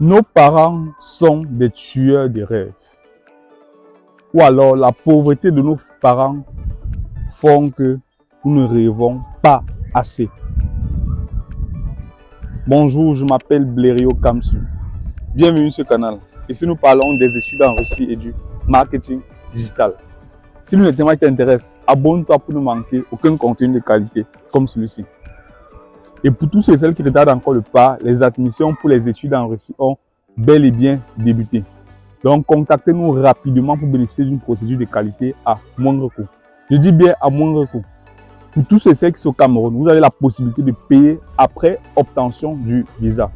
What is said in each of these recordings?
Nos parents sont des tueurs de rêves. Ou alors la pauvreté de nos parents font que nous ne rêvons pas assez. Bonjour, je m'appelle Blériot Kamsu. Bienvenue sur ce canal. Ici, nous parlons des études en Russie et du marketing digital. Si le thème t'intéresse, abonne-toi pour ne manquer aucun contenu de qualité comme celui-ci. Et pour tous ceux et celles qui retardent encore le pas, les admissions pour les études en Russie ont bel et bien débuté. Donc, contactez-nous rapidement pour bénéficier d'une procédure de qualité à moindre coût. Je dis bien à moindre coût. Pour tous ceux et celles qui sont au Cameroun, vous avez la possibilité de payer après obtention du visa.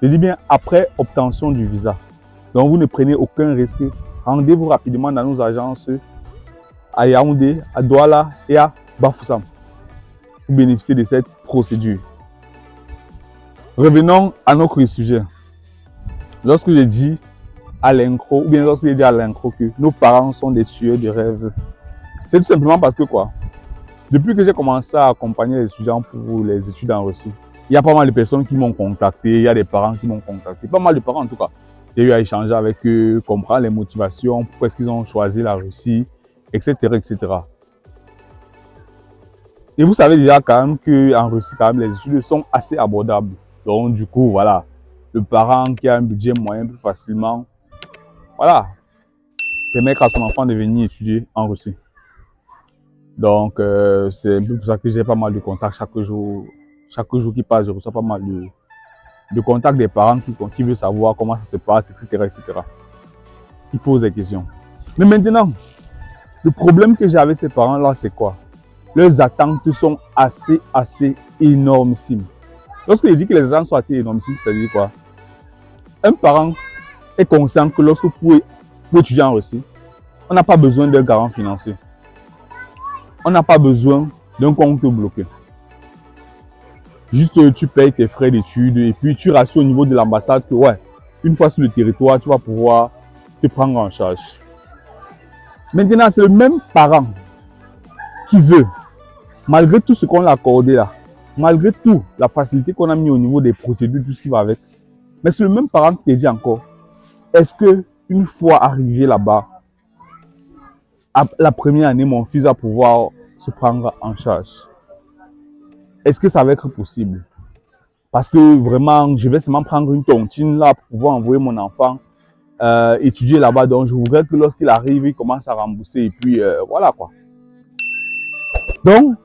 Je dis bien après obtention du visa. Donc, vous ne prenez aucun risque. Rendez-vous rapidement dans nos agences à Yaoundé, à Douala et à Bafoussam pour bénéficier de cette procédure. Revenons à notre sujet. Lorsque j'ai dit à l'intro, ou bien lorsque j'ai dit à l'intro que nos parents sont des tueurs de rêves, c'est tout simplement parce que quoi? Depuis que j'ai commencé à accompagner les étudiants pour les études en Russie, il y a pas mal de personnes qui m'ont contacté, il y a des parents qui m'ont contacté, pas mal de parents en tout cas. J'ai eu à échanger avec eux, comprendre les motivations, pourquoi est-ce qu'ils ont choisi la Russie, etc., etc. Et vous savez déjà quand même qu'en Russie, quand même, les études sont assez abordables. Donc du coup, voilà, le parent qui a un budget moyen plus facilement, voilà, permettre à son enfant de venir étudier en Russie. Donc c'est un peu pour ça que j'ai pas mal de contacts chaque jour qui passe, je reçois pas mal de contacts des parents qui veulent savoir comment ça se passe, etc., etc. Ils posent des questions. Mais maintenant, le problème que j'ai avec ces parents-là, c'est quoi? Leurs attentes sont assez énormissimes. Lorsque je dis que les attentes sont assez énormissimes, c'est-à-dire quoi? Un parent est conscient que lorsque pour étudier en Russie, on n'a pas besoin d'un garant financier. On n'a pas besoin d'un compte bloqué. Juste tu payes tes frais d'études et puis tu rassures au niveau de l'ambassade que ouais, une fois sur le territoire, tu vas pouvoir te prendre en charge. Maintenant, c'est le même parent qui veut, malgré tout ce qu'on l'a accordé là, malgré tout la facilité qu'on a mis au niveau des procédures, tout ce qui va avec, mais c'est le même parent qui te dit encore, est-ce que une fois arrivé là-bas, la première année, mon fils va pouvoir se prendre en charge? Est-ce que ça va être possible? Parce que vraiment, je vais seulement prendre une tontine là pour pouvoir envoyer mon enfant étudier là-bas. Donc, je voudrais que lorsqu'il arrive, il commence à rembourser et puis voilà quoi. Donc,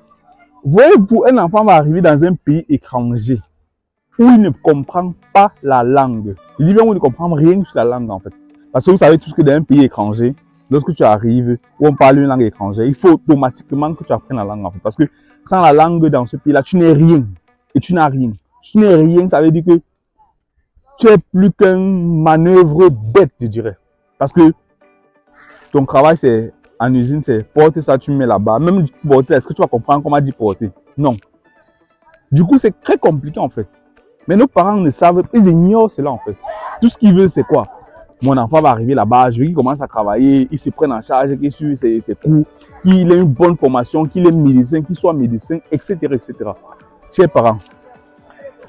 voyez-vous, un enfant va arriver dans un pays étranger où il ne comprend pas la langue. Il dit bien où il ne comprend rien sur la langue en fait. Parce que vous savez tous que dans un pays étranger, lorsque tu arrives où on parle une langue étrangère, il faut automatiquement que tu apprennes la langue en fait. Parce que sans la langue dans ce pays-là, tu n'es rien. Et tu n'as rien. Tu n'es rien, ça veut dire que tu es plus qu'une manœuvre bête, je dirais. Parce que ton travail, c'est en usine, c'est porter ça, tu mets là-bas. Même porter, est-ce que tu vas comprendre comment dire porter? Non. Du coup, c'est très compliqué en fait. Mais nos parents ne savent, ils ignorent cela en fait. Tout ce qu'ils veulent, c'est quoi? Mon enfant va arriver là-bas, je veux qu'il commence à travailler, il se prenne en charge, qu'il suive ses cours, qu'il ait une bonne formation, qu'il ait médecin, qu'il soit médecin, etc., etc. Chers parents,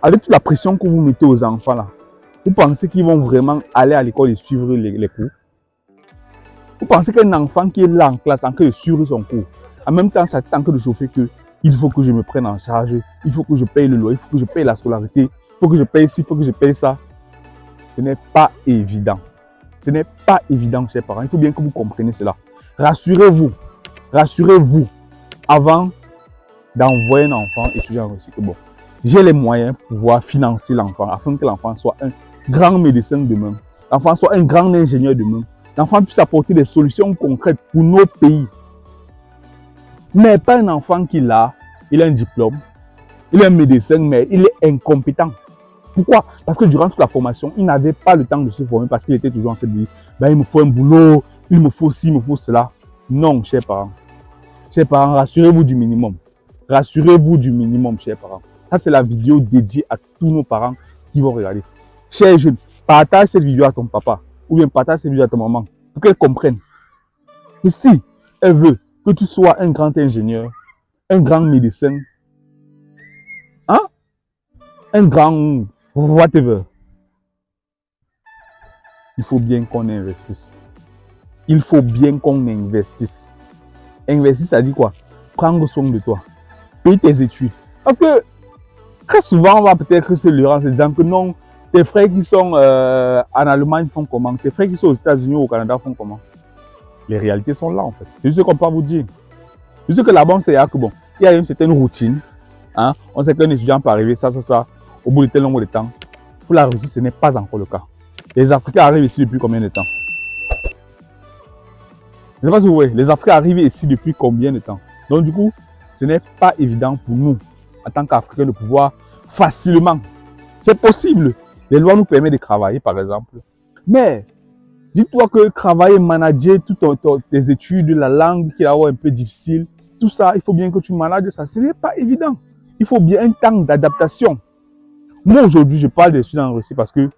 avec toute la pression que vous mettez aux enfants là, vous pensez qu'ils vont vraiment aller à l'école et suivre les cours? Vous pensez qu'un enfant qui est là en classe, en train de suivre son cours, en même temps, ça en train de chauffer que il faut que je me prenne en charge, il faut que je paye le loyer, il faut que je paye la scolarité, il faut que je paye ci, il faut que je paye ça. Ce n'est pas évident. Ce n'est pas évident, chers parents. Il faut bien que vous compreniez cela. Rassurez-vous avant d'envoyer un enfant étudier en Russie. Bon, j'ai les moyens pour pouvoir financer l'enfant afin que l'enfant soit un grand médecin demain, l'enfant soit un grand ingénieur demain, l'enfant puisse apporter des solutions concrètes pour nos pays. Mais pas un enfant qui a un diplôme, il est un médecin, mais il est incompétent. Pourquoi? Parce que durant toute la formation, il n'avait pas le temps de se former parce qu'il était toujours en train de dire ben, il me faut un boulot, il me faut ci, il me faut cela. Non, chers parents. Chers parents, rassurez-vous du minimum. Rassurez-vous du minimum, chers parents. Ça, c'est la vidéo dédiée à tous nos parents qui vont regarder. Chers jeunes, partage cette vidéo à ton papa ou bien partage cette vidéo à ta maman pour qu'elle comprenne. Et si elle veut que tu sois un grand ingénieur, un grand médecin, hein? Un grand whatever, il faut bien qu'on investisse. Il faut bien qu'on investisse. Investir, ça dit quoi? Prendre soin de toi. Paye tes études. Parce que très souvent, on va peut-être se leurrer en se disant que non, tes frères qui sont en Allemagne font comment? Tes frères qui sont aux États-Unis ou au Canada font comment? Les réalités sont là en fait. C'est juste ce qu'on peut vous dire. C'est juste que la banque, c'est que bon, il y a une certaine routine. Hein? On sait qu'un étudiant peut arriver, ça, au bout de tel nombre de temps. Pour la Russie, ce n'est pas encore le cas. Les Africains arrivent ici depuis combien de temps? Je ne sais pas si vous voyez, les Africains arrivent ici depuis combien de temps? Donc du coup, ce n'est pas évident pour nous, en tant qu'Africains, de pouvoir facilement. C'est possible. Les lois nous permettent de travailler, par exemple. Mais, dis-toi que travailler, manager toutes tes études, la langue qui est un peu difficile, tout ça, il faut bien que tu manages ça. Ce n'est pas évident. Il faut bien un temps d'adaptation. Moi, aujourd'hui, je parle des études en Russie parce que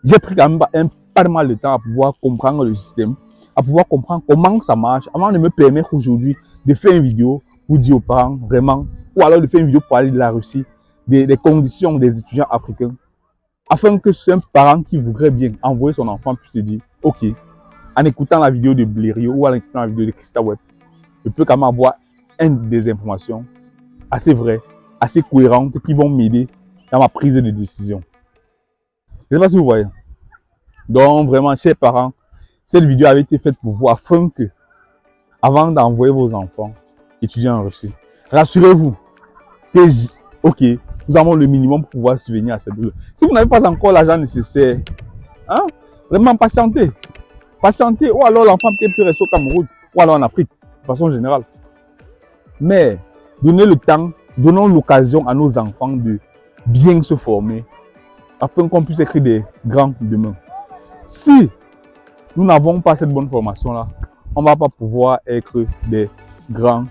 j'ai pris quand même pas mal de temps à pouvoir comprendre le système, à pouvoir comprendre comment ça marche, avant de me permettre aujourd'hui de faire une vidéo pour dire aux parents vraiment, ou alors de faire une vidéo pour parler de la Russie, des conditions des étudiants africains, afin que c'est un parent qui voudrait bien envoyer son enfant puisse se dire, ok, en écoutant la vidéo de Blériot ou en écoutant la vidéo de Christaweb, je peux quand même avoir des informations assez vraies, assez cohérentes qui vont m'aider dans ma prise de décision. Je ne sais pas si vous voyez. Donc vraiment, chers parents, cette vidéo avait été faite pour vous afin que, avant d'envoyer vos enfants étudier en Russie, rassurez-vous que, ok, nous avons le minimum pour pouvoir subvenir à ces besoins. Si vous n'avez pas encore l'argent nécessaire, hein, vraiment patientez. Patientez, ou alors l'enfant peut rester au Cameroun, ou alors en Afrique, de façon générale. Mais, donnez le temps, donnons l'occasion à nos enfants de bien se former, afin qu'on puisse écrire des grands demain. Si nous n'avons pas cette bonne formation-là, on ne va pas pouvoir être des grands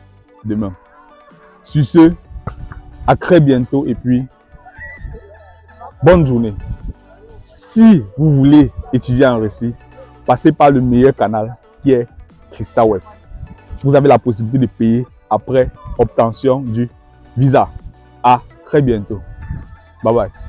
demain. Sur ce, à très bientôt et puis, bonne journée. Si vous voulez étudier en Russie, passez par le meilleur canal qui est Christaweb. Vous avez la possibilité de payer après obtention du visa. À très bientôt. Bye bye.